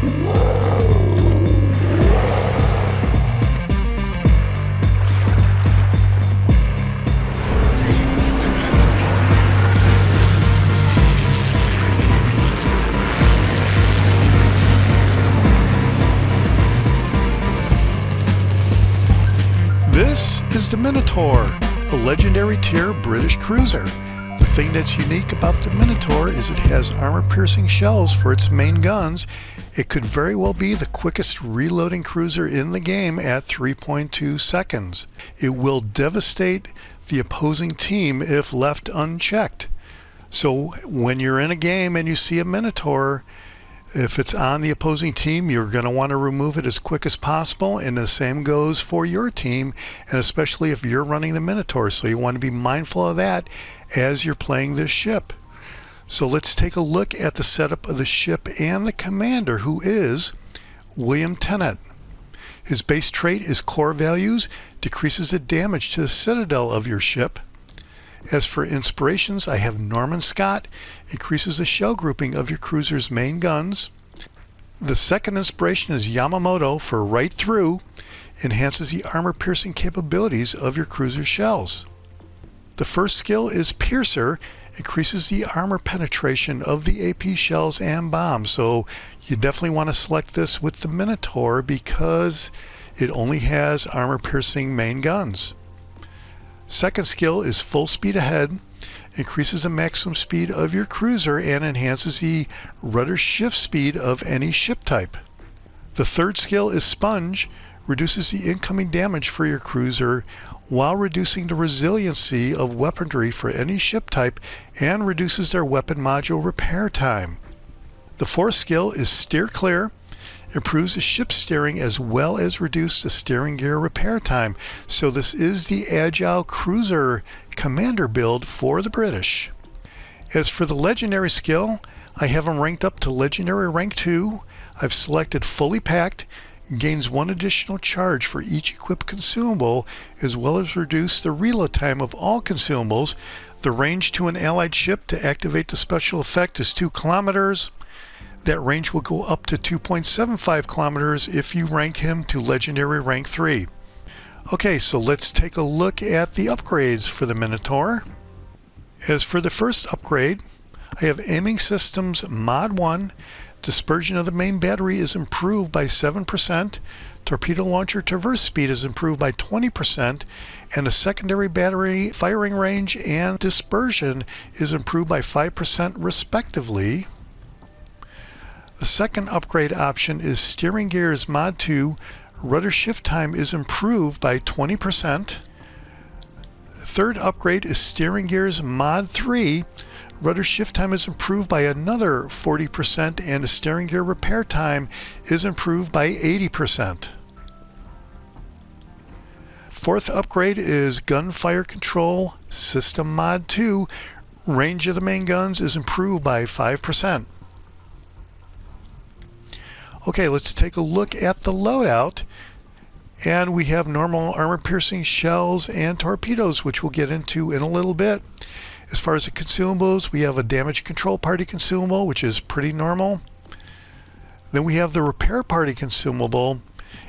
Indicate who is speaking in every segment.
Speaker 1: This is the Minotaur, a legendary tier British cruiser. The thing that's unique about the Minotaur is it has armor-piercing shells for its main guns. It could very well be the quickest reloading cruiser in the game at 3.2 seconds. It will devastate the opposing team if left unchecked. So when you're in a game and you see a Minotaur, if it's on the opposing team, you're going to want to remove it as quick as possible, and the same goes for your team, and especially if you're running the Minotaur. So you want to be mindful of that as you're playing this ship. So let's take a look at the setup of the ship and the commander, who is William Tennant. His base trait is core values, decreases the damage to the citadel of your ship. As for inspirations, I have Norman Scott, increases the shell grouping of your cruiser's main guns. The second inspiration is Yamamoto for right through, enhances the armor-piercing capabilities of your cruiser's shells. The first skill is Piercer, increases the armor penetration of the AP shells and bombs. So you definitely want to select this with the Minotaur because it only has armor-piercing main guns. Second skill is Full Speed Ahead, increases the maximum speed of your cruiser and enhances the rudder shift speed of any ship type. The third skill is Sponge, reduces the incoming damage for your cruiser while reducing the resiliency of weaponry for any ship type and reduces their weapon module repair time. The fourth skill is Steer Clear, improves the ship steering as well as reduce the steering gear repair time. So this is the Agile Cruiser Commander build for the British. As for the Legendary skill, I have them ranked up to Legendary Rank 2. I've selected Fully Packed, gains 1 additional charge for each equipped consumable, as well as reduce the reload time of all consumables. The range to an allied ship to activate the special effect is 2 kilometers. That range will go up to 2.75 kilometers if you rank him to Legendary Rank 3. Okay, so let's take a look at the upgrades for the Minotaur. As for the first upgrade, I have Aiming Systems Mod 1. Dispersion of the main battery is improved by 7%. Torpedo launcher traverse speed is improved by 20%. And the secondary battery firing range and dispersion is improved by 5% respectively. The second upgrade option is Steering Gears Mod 2. Rudder shift time is improved by 20%. Third upgrade is Steering Gears Mod 3. Rudder shift time is improved by another 40% and the steering gear repair time is improved by 80%. Fourth upgrade is Gunfire Control System Mod 2. Range of the main guns is improved by 5%. Okay, let's take a look at the loadout. And we have normal armor-piercing shells and torpedoes, which we'll get into in a little bit. As far as the consumables, we have a damage control party consumable, which is pretty normal. Then we have the repair party consumable.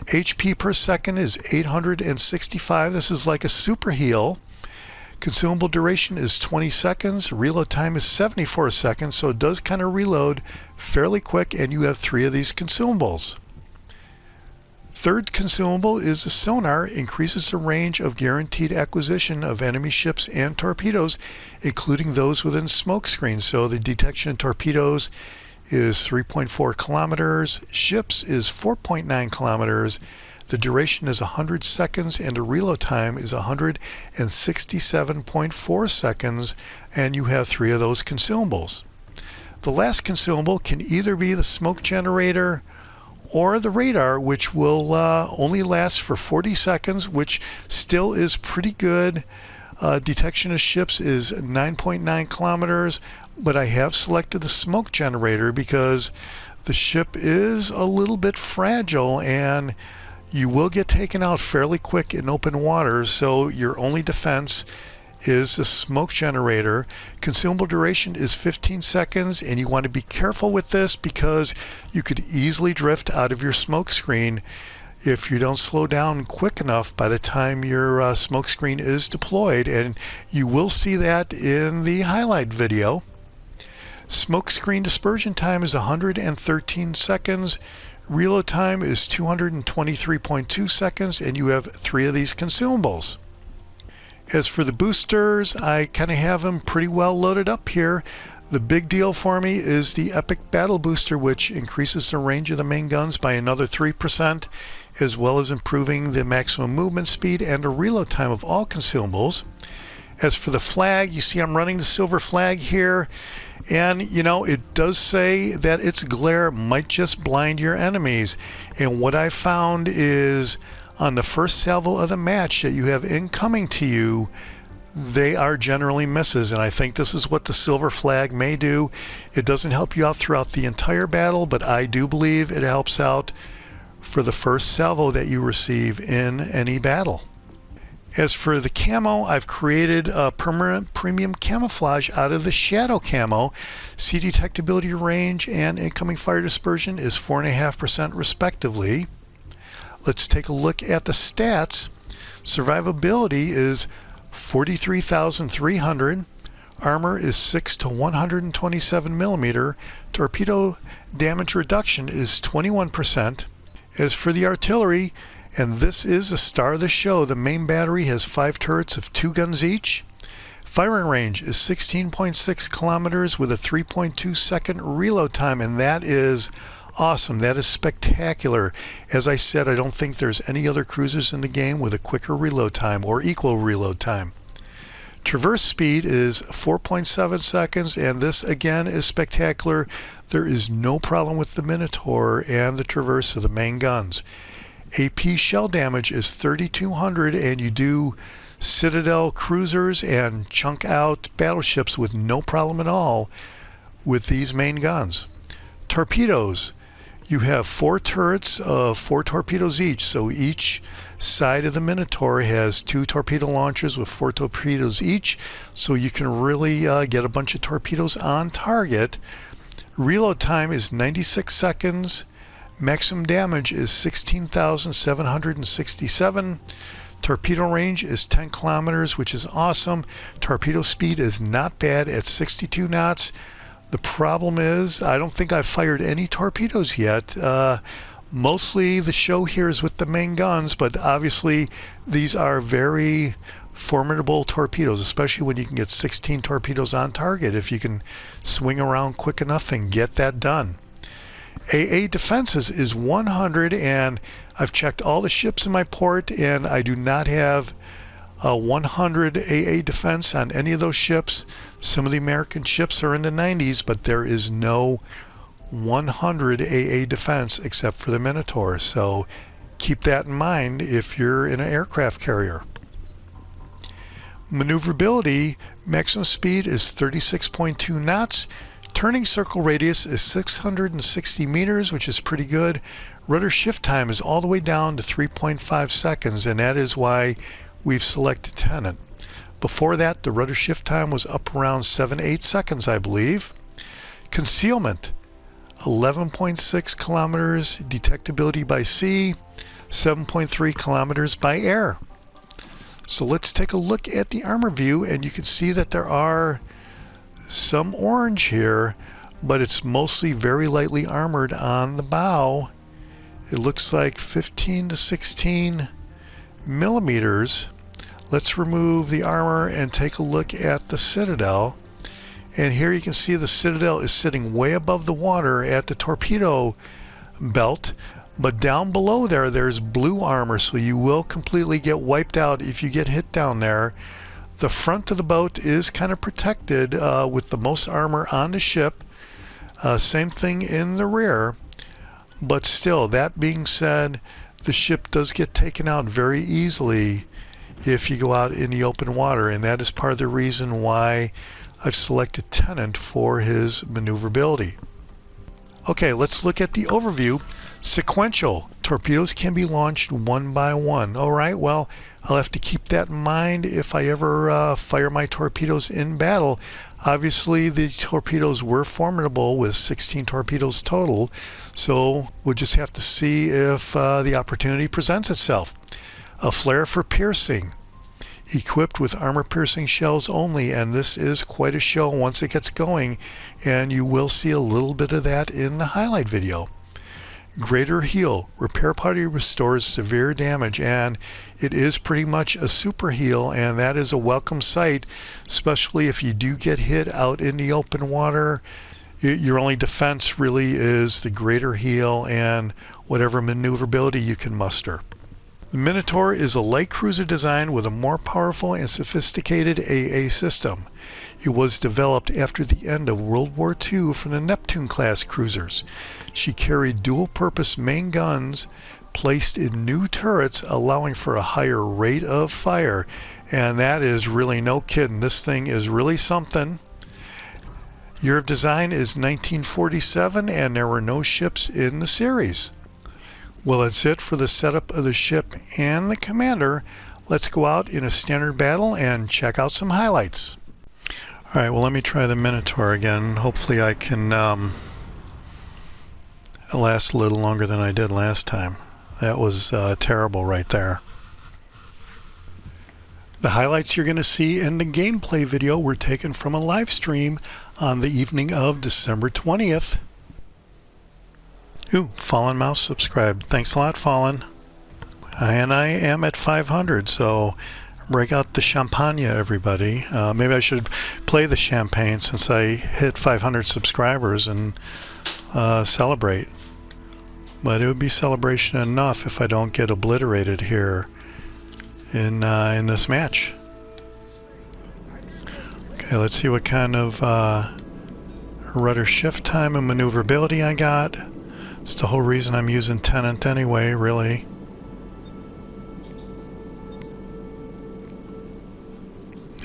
Speaker 1: HP per second is 865. This is like a super heal. Consumable duration is 20 seconds. Reload time is 74 seconds, so it does kind of reload fairly quick, and you have 3 of these consumables. Third consumable is the sonar, increases the range of guaranteed acquisition of enemy ships and torpedoes, including those within smoke screens. So the detection of torpedoes is 3.4 kilometers, ships is 4.9 kilometers, the duration is 100 seconds, and the reload time is 167.4 seconds, and you have 3 of those consumables. The last consumable can either be the smoke generator or the radar, which will only last for 40 seconds, which still is pretty good. Detection of ships is 9.9 kilometers, but I have selected the smoke generator because the ship is a little bit fragile and you will get taken out fairly quick in open waters, so your only defense is the smoke generator. Consumable duration is 15 seconds, and you want to be careful with this because you could easily drift out of your smoke screen if you don't slow down quick enough by the time your smoke screen is deployed, and you will see that in the highlight video. Smoke screen dispersion time is 113 seconds. Reload time is 223.2 seconds, and you have 3 of these consumables. As for the boosters, I kind of have them pretty well loaded up here. The big deal for me is the Epic Battle Booster, which increases the range of the main guns by another 3%, as well as improving the maximum movement speed and the reload time of all consumables. As for the flag, you see I'm running the silver flag here, and you know, it does say that its glare might just blind your enemies. And what I found is on the first salvo of the match that you have incoming to you, they are generally misses, and I think this is what the silver flag may do. It doesn't help you out throughout the entire battle, but I do believe it helps out for the first salvo that you receive in any battle. As for the camo, I've created a permanent premium camouflage out of the shadow camo. See detectability range and incoming fire dispersion is 4.5% respectively. Let's take a look at the stats. Survivability is 43,300. Armor is 6 to 127 millimeter. Torpedo damage reduction is 21%. As for the artillery, and this is a star of the show, the main battery has 5 turrets of 2 guns each. Firing range is 16.6 kilometers with a 3.2 second reload time, and that is awesome. That is spectacular. As I said, I don't think there's any other cruisers in the game with a quicker reload time or equal reload time. Traverse speed is 4.7 seconds, and this again is spectacular. There is no problem with the Minotaur and the traverse of the main guns. AP shell damage is 3,200, and you do Citadel cruisers and chunk out battleships with no problem at all with these main guns. Torpedoes. You have 4 turrets of 4 torpedoes each, so each side of the Minotaur has 2 torpedo launchers with 4 torpedoes each, so you can really get a bunch of torpedoes on target. Reload time is 96 seconds. Maximum damage is 16,767. Torpedo range is 10 kilometers, which is awesome. Torpedo speed is not bad at 62 knots. The problem is, I don't think I've fired any torpedoes yet. Mostly the show here is with the main guns, but obviously these are very formidable torpedoes, especially when you can get 16 torpedoes on target if you can swing around quick enough and get that done. AA defenses is 100, and I've checked all the ships in my port, and I do not have a 100 AA defense on any of those ships. Some of the American ships are in the 90s, but there is no 100 AA defense except for the Minotaur, so keep that in mind if you're in an aircraft carrier. Maneuverability, maximum speed is 36.2 knots. Turning circle radius is 660 meters, which is pretty good. Rudder shift time is all the way down to 3.5 seconds, and that is why we've selected Tenant. Before that, the rudder shift time was up around 7-8 seconds, I believe. Concealment, 11.6 kilometers. Detectability by sea, 7.3 kilometers by air. So let's take a look at the armor view, and you can see that there are some orange here, but it's mostly very lightly armored on the bow. It looks like 15 to 16 millimeters. Let's remove the armor and take a look at the Citadel. And here you can see the Citadel is sitting way above the water at the torpedo belt, but down below there, there's blue armor, so you will completely get wiped out if you get hit down there. The front of the boat is kind of protected with the most armor on the ship. Same thing in the rear. But still, that being said, the ship does get taken out very easily if you go out in the open water, and that is part of the reason why I've selected Tenant for his maneuverability. Okay, let's look at the overview. Sequential. Torpedoes can be launched one by one. Alright, well, I'll have to keep that in mind if I ever fire my torpedoes in battle. Obviously, the torpedoes were formidable with 16 torpedoes total, so we'll just have to see if the opportunity presents itself. A flare for piercing. Equipped with armor-piercing shells only, and this is quite a show once it gets going, and you will see a little bit of that in the highlight video. Greater heal. Repair party restores severe damage, and it is pretty much a super heal, and that is a welcome sight, especially if you do get hit out in the open water. Your only defense really is the greater heal and whatever maneuverability you can muster. The Minotaur is a light cruiser design with a more powerful and sophisticated AA system. It was developed after the end of World War II from the Neptune-class cruisers. She carried dual-purpose main guns placed in new turrets, allowing for a higher rate of fire. And that is really no kidding. This thing is really something. Year of design is 1947, and there were no ships in the series. Well, that's it for the setup of the ship and the commander. Let's go out in a standard battle and check out some highlights. Alright, well, let me try the Minotaur again. Hopefully I can last a little longer than I did last time. That was terrible right there. The highlights you're going to see in the gameplay video were taken from a live stream on the evening of December 20th. Ooh, Fallen Mouse subscribed. Thanks a lot, Fallen. And I am at 500, so break out the champagne, everybody. Maybe I should play the champagne since I hit 500 subscribers and celebrate. But it would be celebration enough if I don't get obliterated here in this match. Okay, let's see what kind of rudder shift time and maneuverability I got. It's the whole reason I'm using Tenant anyway, really.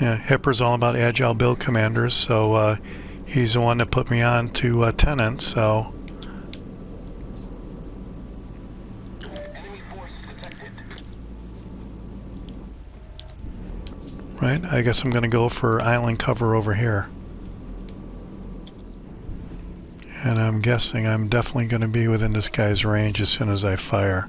Speaker 1: Yeah, Hipper's all about agile build commanders, so he's the one that put me on to Tenant, so.
Speaker 2: Enemy force detected.
Speaker 1: Right, I guess I'm going to go for island cover over here. And I'm guessing I'm definitely going to be within this guy's range as soon as I fire.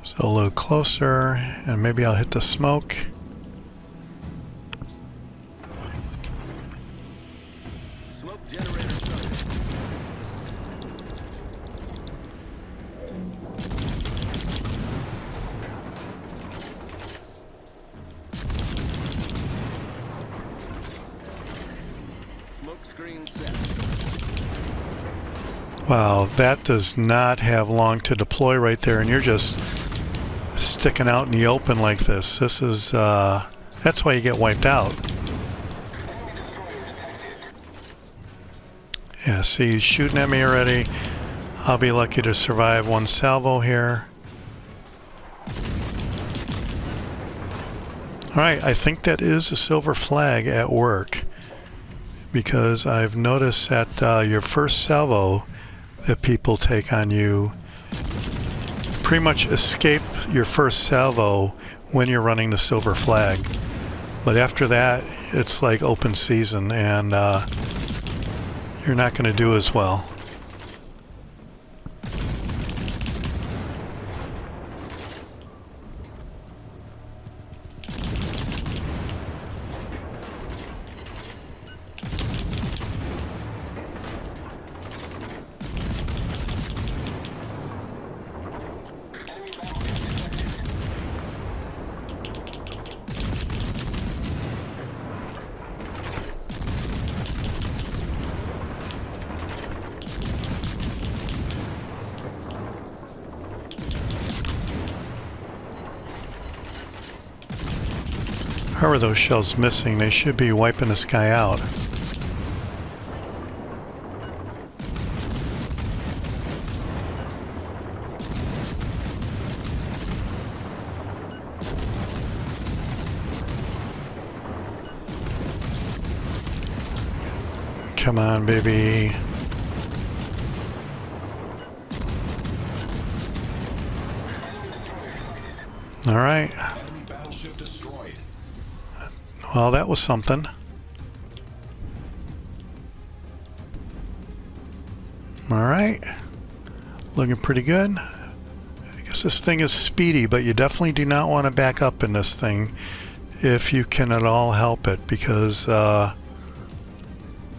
Speaker 1: So a little closer, and maybe I'll hit the smoke.
Speaker 2: Smoke generator started. Smoke screen set.
Speaker 1: Wow, that does not have long to deploy right there, and you're just sticking out in the open like this. This is, that's why you get wiped out.
Speaker 2: Enemy destroyer detected.
Speaker 1: Yeah, see, he's shooting at me already. I'll be lucky to survive one salvo here. Alright, I think that is a silver flag at work, because I've noticed that your first salvo that people take on you pretty much escape your first salvo when you're running the silver flag. But after that, it's like open season, and you're not going to do as well. How are those shells missing? They should be wiping this guy out. Come on, baby. All right.
Speaker 3: Enemy battleship destroyed.
Speaker 1: Well, that was something. All right. Looking pretty good. I guess this thing is speedy, but you definitely do not want to back up in this thing if you can at all help it, because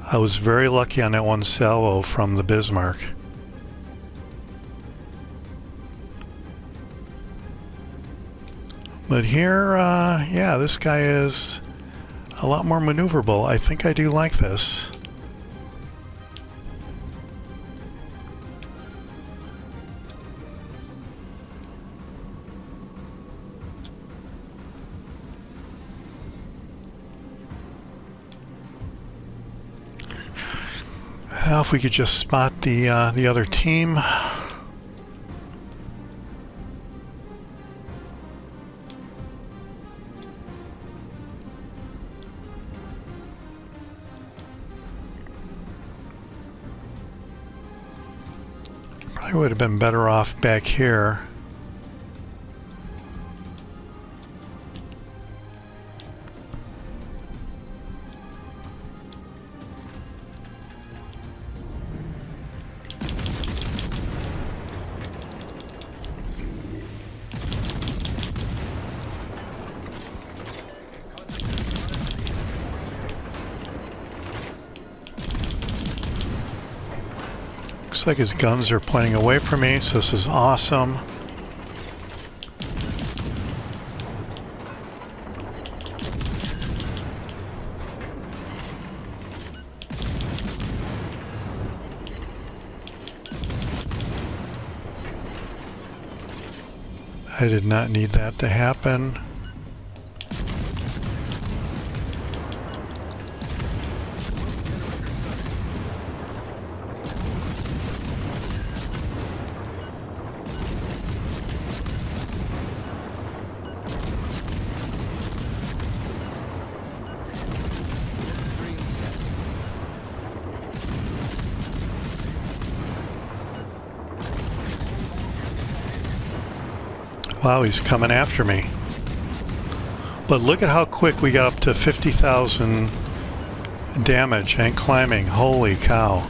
Speaker 1: I was very lucky on that one salvo from the Bismarck. But here, yeah, this guy is a lot more maneuverable. I think I do like this. If we could just spot the other team. Probably would have been better off back here. Looks like his guns are pointing away from me, so this is awesome. I did not need that to happen. Wow, he's coming after me. But look at how quick we got up to 50,000 damage and climbing. Holy cow.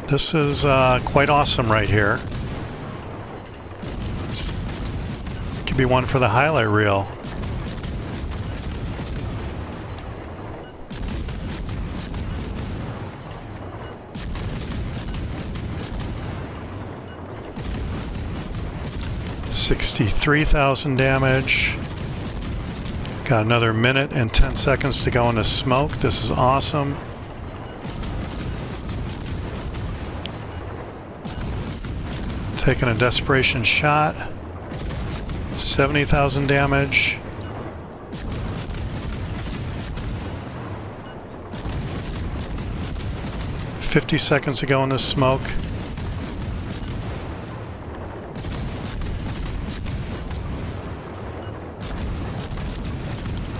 Speaker 1: This is quite awesome right here. This could be one for the highlight reel. $63,000 damage. Got another minute and 10 seconds to go into smoke. This is awesome. Taking a desperation shot. 70,000 damage. $50 seconds to go into smoke.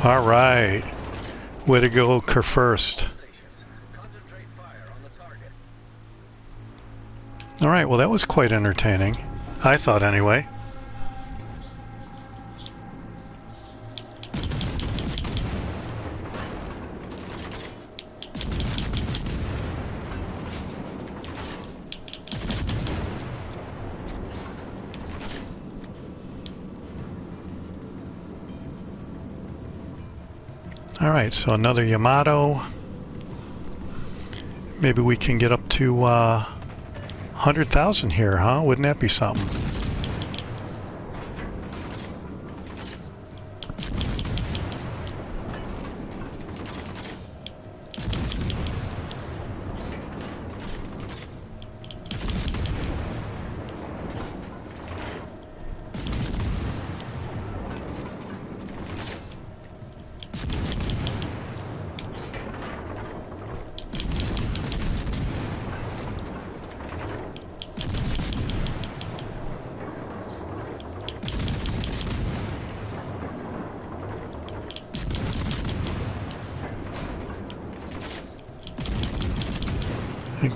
Speaker 1: All right, way to go, First.
Speaker 2: Concentrate fire on the target.
Speaker 1: All right, well that was quite entertaining. I thought anyway. All right, so another Yamato. Maybe we can get up to 100,000 here, huh? Wouldn't that be something?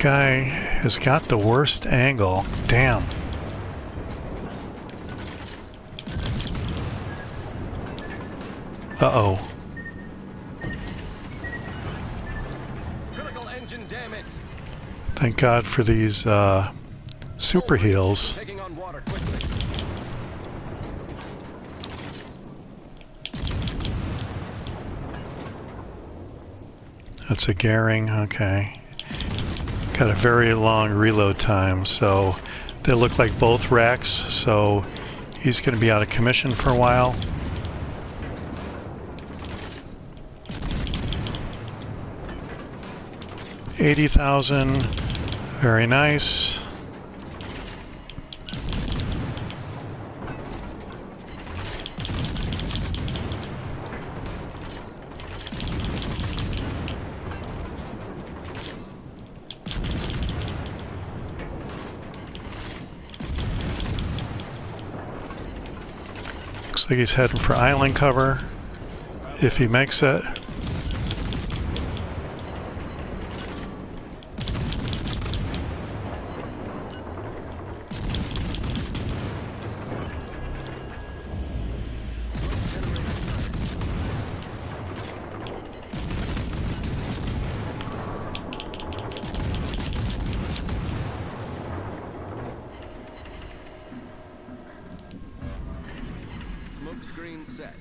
Speaker 1: guy has got the worst angle. Damn. Uh-oh.
Speaker 2: Critical engine damage.
Speaker 1: Thank God for these super heals.
Speaker 2: Taking on water quickly.
Speaker 1: That's a Gehring, okay. Got a very long reload time, so they look like both wrecks, so he's going to be out of commission for a while. $80,000, very nice. Looks like he's heading for island cover, if he makes it.
Speaker 2: Smoke screen set.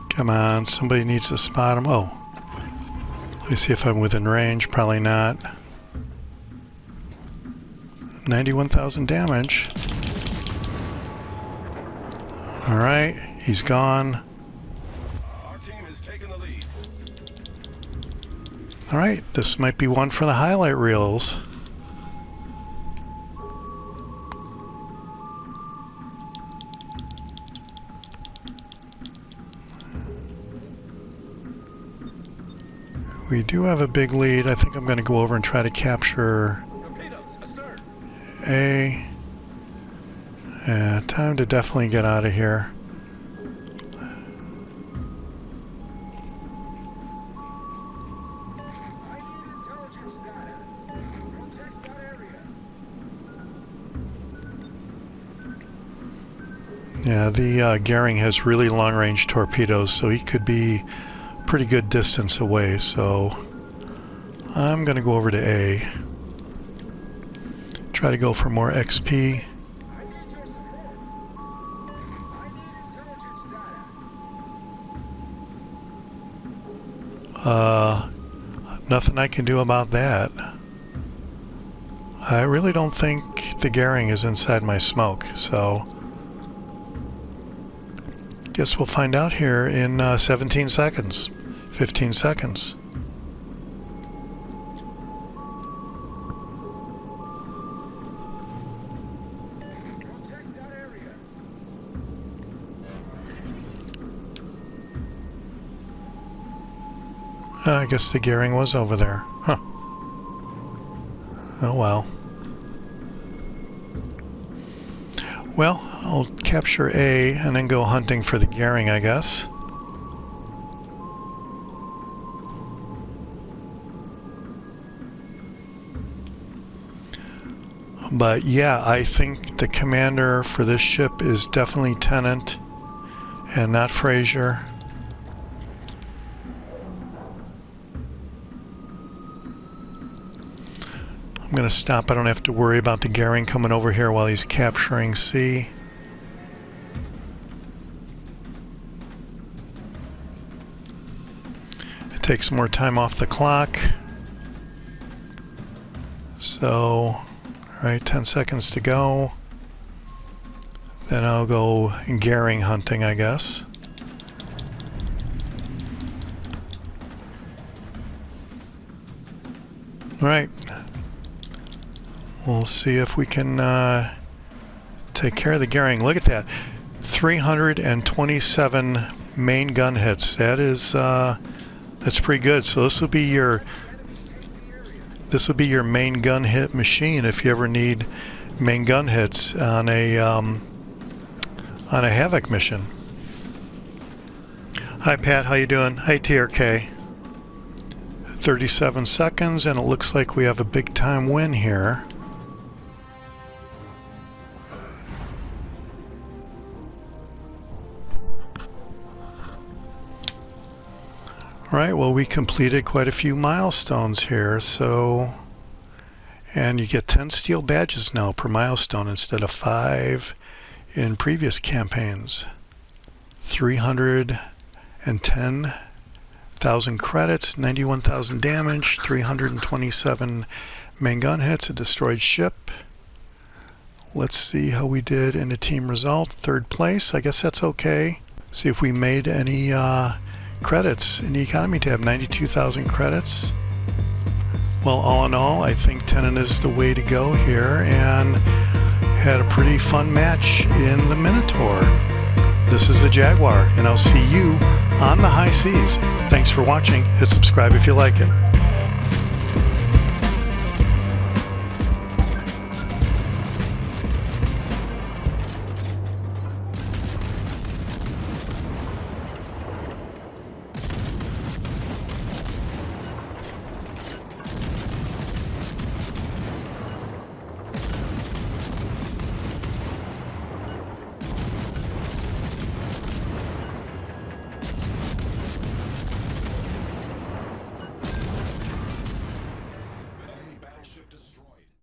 Speaker 1: Come on, somebody needs to spot him. Oh. Let me see if I'm within range. Probably not. 91,000 damage. Alright, he's gone.
Speaker 3: Our team has taken the lead.
Speaker 1: Alright, this might be one for the highlight reels. We do have a big lead. I think I'm going to go over and try to capture
Speaker 2: Torpedoes astern.
Speaker 1: A. Yeah, time to definitely get out of here.
Speaker 2: I need intelligence data. Protect that area.
Speaker 1: Yeah, the Gehring has really long-range torpedoes, so he could be pretty good distance away, so I'm going to go over to A. Try to go for more XP.
Speaker 2: I need your support. I need intelligence data.
Speaker 1: Nothing I can do about that. I really don't think the Gehring is inside my smoke, so guess we'll find out here in 17 seconds, 15 seconds.
Speaker 2: Protect that area.
Speaker 1: I guess the Gehring was over there. Huh. Oh well. Well, I'll capture A and then go hunting for the Gehring, I guess. But yeah, I think the commander for this ship is definitely Tennant and not Fraser. I'm going to stop. I don't have to worry about the Gehring coming over here while he's capturing C. It takes more time off the clock. So, all right, 10 seconds to go. Then I'll go Gehring hunting, I guess. All right. We'll see if we can take care of the Gehring. Look at that. 327 main gun hits. That is that's pretty good. So this will be your main gun hit machine if you ever need main gun hits on a Havoc mission. Hi Pat, how you doing? Hi TRK. 37 seconds, and it looks like we have a big time win here. Alright, well, we completed quite a few milestones here, so... And you get 10 steel badges now per milestone instead of 5 in previous campaigns. 310,000 credits, 91,000 damage, 327 main gun hits, a destroyed ship. Let's see how we did in the team result. 3rd place, I guess that's okay. See if we made any credits in the economy tab. 92,000 credits. Well, all in all, I think tenon is the way to go here, and had a pretty fun match in the Minotaur. This is the Jaguar, and I'll see you on the high seas. Thanks for watching. Hit subscribe if you like it.